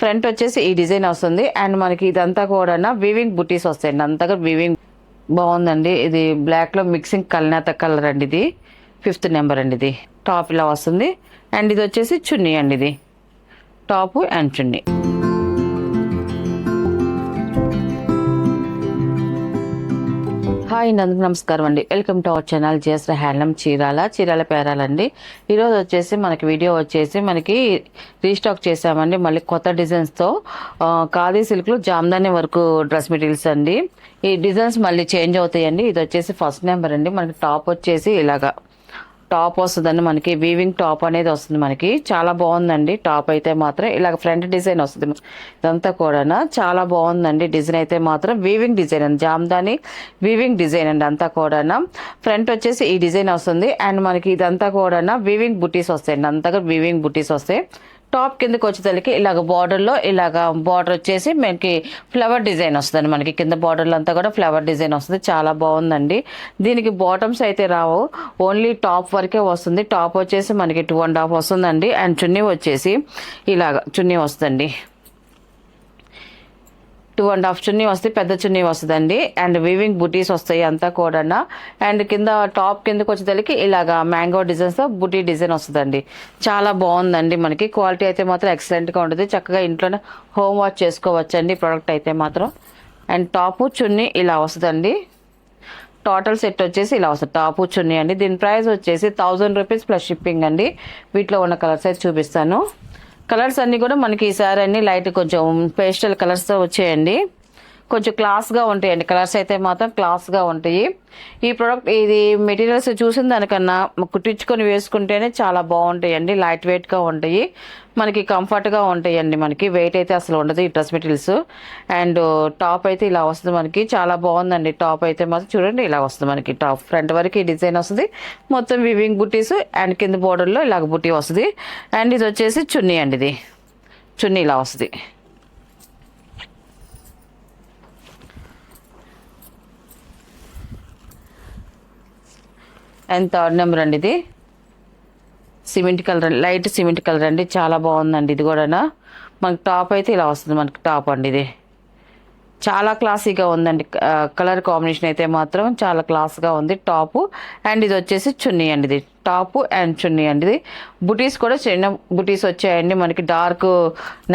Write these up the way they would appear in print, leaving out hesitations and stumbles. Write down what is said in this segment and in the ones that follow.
Front వచ్చేసి ఈ design వస్తుంది. అండ్ మనకి ఇదంతా కూడా వీవింగ్ బుటీస్ వస్తాయండి. అంతగా వీవింగ్ బాగుందండి. ఇది బ్లాక్లో మిక్సింగ్ కల్నేత కలర్ అండి. ఇది 5th నెంబర్ అండి. ఇది టాప్ ఇలా వస్తుంది. అండ్ ఇది వచ్చేసి చున్నీ అండి. ఇది టాపు అండ్ చున్నీ. హాయ్ అందరికీ నమస్కారం అండి. Welcome to our channel GS handloom Chirala పేరాలండి. ఈరోజు వచ్చేసి మనకి వీడియో వచ్చేసి మనకి రీస్టాక్ చేసామండి. మళ్ళీ కొత్త డిజైన్స్తో ఖాదీ సిల్క్లో జామ్దాని వరకు డ్రెస్ మెటీరియల్స్ అండి. ఈ డిజైన్స్ మళ్ళీ చేంజ్ అవుతాయండి. ఇది వచ్చేసి 1st నెంబర్ అండి. మనకి టాప్ వచ్చేసి ఇలాగా టాప్ వస్తుందండి. మనకి వీవింగ్ టాప్ అనేది వస్తుంది. మనకి చాలా బాగుందండి. టాప్ అయితే మాత్రం ఇలాగ ఫ్రంట్ డిజైన్ వస్తుంది. ఇదంతా కూడా చాలా బాగుందండి. డిజైన్ అయితే మాత్రం వీవింగ్ డిజైన్ అండి. జామ్దాని వీవింగ్ డిజైన్ అండి. అంతా కూడా ఫ్రంట్ వచ్చేసి ఈ డిజైన్ వస్తుంది. అండ్ మనకి ఇదంతా కూడా వీవింగ్ బుటీస్ వస్తాయండి. అంతగా వీవింగ్ బుటీస్ వస్తాయి. టాప్ కిందకి వచ్చేసరికి ఇలాగ బార్డర్లో ఇలాగ బార్డర్ వచ్చేసి మనకి ఫ్లవర్ డిజైన్ వస్తుంది. మనకి కింద బార్డర్లో అంతా కూడా ఫ్లవర్ డిజైన్ వస్తుంది. చాలా బాగుందండి. దీనికి బాటమ్స్ అయితే రావు, ఓన్లీ టాప్ వరకే వస్తుంది. టాప్ వచ్చేసి మనకి 2.5 వస్తుందండి. అండ్ చున్నీ వచ్చేసి ఇలాగ చున్నీ వస్తుంది. 2.5 చున్నీ వస్తే పెద్ద చున్నీ వస్తుందండి. అండ్ వీవింగ్ బుటీస్ వస్తాయి అంతా కూడా. అండ్ కింద టాప్ కిందకి వచ్చేసరికి ఇలాగా మ్యాంగో డిజైన్స్తో బుటీ డిజైన్ వస్తుందండి. చాలా బాగుందండి. మనకి క్వాలిటీ అయితే మాత్రం ఎక్సలెంట్గా ఉంటుంది. చక్కగా ఇంట్లోనే హోమ్ వాష్ చేసుకోవచ్చండి ప్రోడక్ట్ అయితే మాత్రం. అండ్ టాపు చున్నీ ఇలా వస్తుందండి. టోటల్ సెట్ వచ్చేసి ఇలా వస్తుంది. టాపు చున్నీ అండి. దీని ప్రైస్ వచ్చేసి 1000 రూపీస్ ప్లస్ షిప్పింగ్ అండి. వీటిలో ఉన్న కలర్స్ అయితే చూపిస్తాను. కలర్స్ అన్నీ కూడా మనకి ఈసారి అన్ని లైట్ కొంచెం పేస్టల్ కలర్స్తో వచ్చాయండి. కొంచెం క్లాస్గా ఉంటాయండి. కలర్స్ అయితే మాత్రం క్లాస్గా ఉంటాయి. ఈ ప్రోడక్ట్ ఇది మెటీరియల్స్ చూసిన దానికన్నా కుట్టించుకొని వేసుకుంటేనే చాలా బాగుంటాయండి. లైట్ వెయిట్గా ఉంటాయి. మనకి కంఫర్ట్గా ఉంటాయండి. మనకి వెయిట్ అయితే అసలు ఉండదు ఈ డ్రెస్ మెటీరియల్స్. అండ్ టాప్ అయితే ఇలా వస్తుంది. మనకి చాలా బాగుందండి. టాప్ అయితే మాత్రం చూడండి ఇలా వస్తుంది. మనకి టాప్ ఫ్రంట్ వరకు ఈ డిజైన్ వస్తుంది. మొత్తం వివింగ్ బుటీస్ అండ్ కింద బోర్డర్లో ఇలాగ బుటీ వస్తుంది. అండ్ ఇది వచ్చేసి చున్నీ అండి. ఇది చున్నీ ఇలా వస్తుంది. అండ్ 3rd నెంబర్ అండి. ఇది cement colour, light cement colour అండి. చాలా బాగుందండి. ఇది కూడా మనకి టాప్ అయితే ఇలా వస్తుంది. మనకి టాప్ అండి. ఇది చాలా క్లాసీగా ఉందండి. కలర్ కాంబినేషన్ అయితే మాత్రం చాలా క్లాస్గా ఉంది టాపు. అండ్ ఇది వచ్చేసి చున్నీ అండి. ఇది టాపు అండ్ చున్నీ అండి. ఇది బుటీస్ కూడా చిన్న బుటీస్ వచ్చాయండి. మనకి డార్క్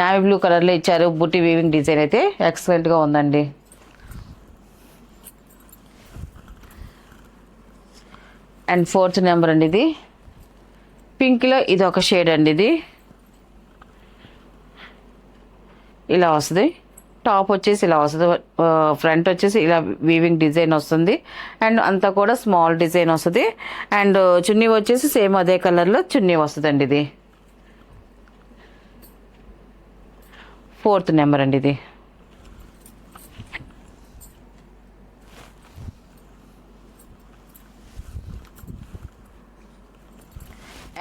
నావీ బ్లూ కలర్లో ఇచ్చారు. బుటీ వీవింగ్ డిజైన్ అయితే ఎక్సలెంట్గా ఉందండి. అండ్ 4th నెంబర్ అండి. ఇది పింక్లో ఇది ఒక షేడ్ అండి. ఇది ఇలా వస్తుంది. టాప్ వచ్చేసి ఇలా వస్తుంది. ఫ్రంట్ వచ్చేసి ఇలా వీవింగ్ డిజైన్ వస్తుంది. అండ్ అంతా కూడా స్మాల్ డిజైన్ వస్తుంది. అండ్ చున్నీ వచ్చేసి సేమ్ అదే కలర్లో చున్నీ వస్తుందండి. ఇది 4th నెంబర్ అండి. ఇది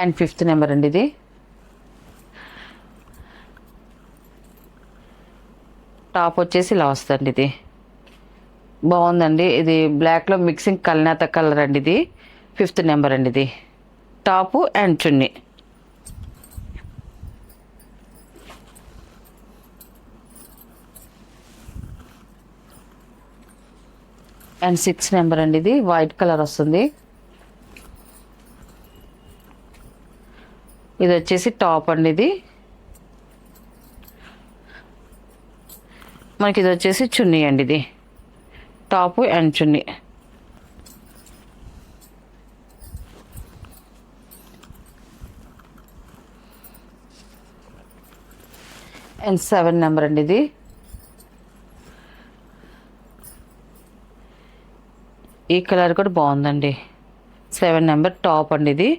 అండ్ 5th నెంబర్ అండి. ఇది టాప్ వచ్చేసి ఇలా వస్తుంది. ఇది బాగుందండి. ఇది బ్లాక్లో మిక్సింగ్ కల్నేత కలర్ అండి. ఇది 5th నెంబర్ అండి. ఇది top and chunni. And 6th number అండి. ఇది వైట్ కలర్ వస్తుంది. ఇది వచ్చేసి టాప్ అండి. ఇది మనకి ఇది వచ్చేసి చున్నీ అండి. ఇది top and chunni. And 7 number అండి. ఇది ఈ కలర్ కూడా బాగుందండి. 7 నెంబర్ టాప్ అండి. ఇది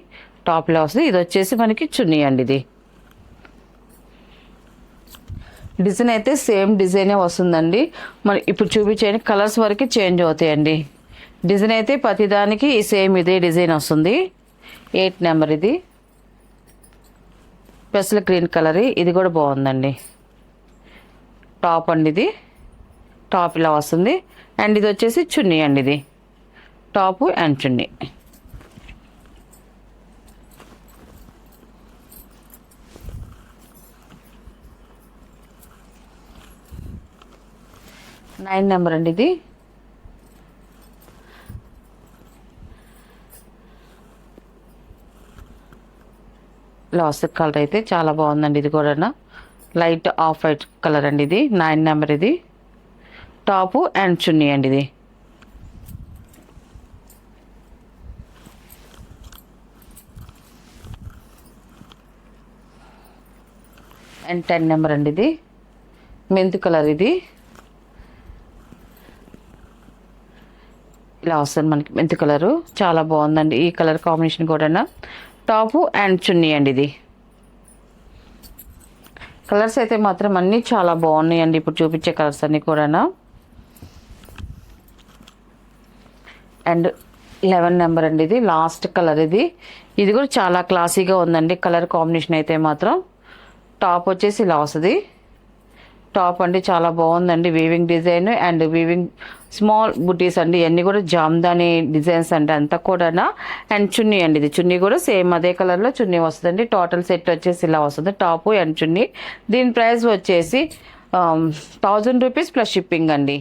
టాప్లో వస్తుంది. ఇది వచ్చేసి మనకి చున్నీ అండి. ఇది డిజైన్ అయితే సేమ్ డిజైనే వస్తుందండి. మరి ఇప్పుడు చూపించే కలర్స్ వరకు చేంజ్ అవుతాయండి. డిజైన్ అయితే ప్రతిదానికి సేమ్ ఇదే డిజైన్ వస్తుంది. 8 నెంబర్. ఇది స్పెషల్ గ్రీన్ కలర్. ఇది కూడా బాగుందండి. టాప్ అండి. ఇది టాప్ ఇలా వస్తుంది. అండ్ ఇది వచ్చేసి చున్నీ అండి. ఇది టాపు అండ్ చున్నీ. 9 నెంబర్ అండి ఇది. లాస్ట్ కలర్ అయితే చాలా బాగుందండి. ఇది కూడా లైట్ ఆఫ్ వైట్ కలర్ అండి. ఇది 9 నెంబర్. ఇది టాపు అండ్ చున్నీ అండి. ఇది అండ్ 10 నెంబర్ అండి. ఇది మెంతు కలర్. ఇది ఇలా వస్తుంది మనకి మెంతు కలరు. చాలా బాగుందండి ఈ కలర్ కాంబినేషన్ కూడా. టాపు అండ్ చున్నీ అండి. ఇది కలర్స్ అయితే మాత్రం అన్నీ చాలా బాగున్నాయండి. ఇప్పుడు చూపించే కలర్స్ అన్నీ కూడా. అండ్ 11 నెంబర్ అండి. ఇది లాస్ట్ కలర్. ఇది కూడా చాలా క్లాసీగా ఉందండి కలర్ కాంబినేషన్ అయితే మాత్రం. టాప్ వచ్చేసి ఇలా వస్తుంది. టాప్ అండి చాలా బాగుందండి. Weaving design and weaving small బుటీస్ అండి. ఇవన్నీ కూడా జామ్దాని డిజైన్స్ అండి అంతా కూడా. అండ్ చున్నీ అండి. ఇది చున్నీ కూడా సేమ్ అదే కలర్లో చున్నీ వస్తుందండి. టోటల్ సెట్ వచ్చేసి ఇలా వస్తుంది టాపు అండ్ చున్నీ. దీని ప్రైస్ వచ్చేసి 1000 రూపీస్ ప్లస్ షిప్పింగ్ అండి.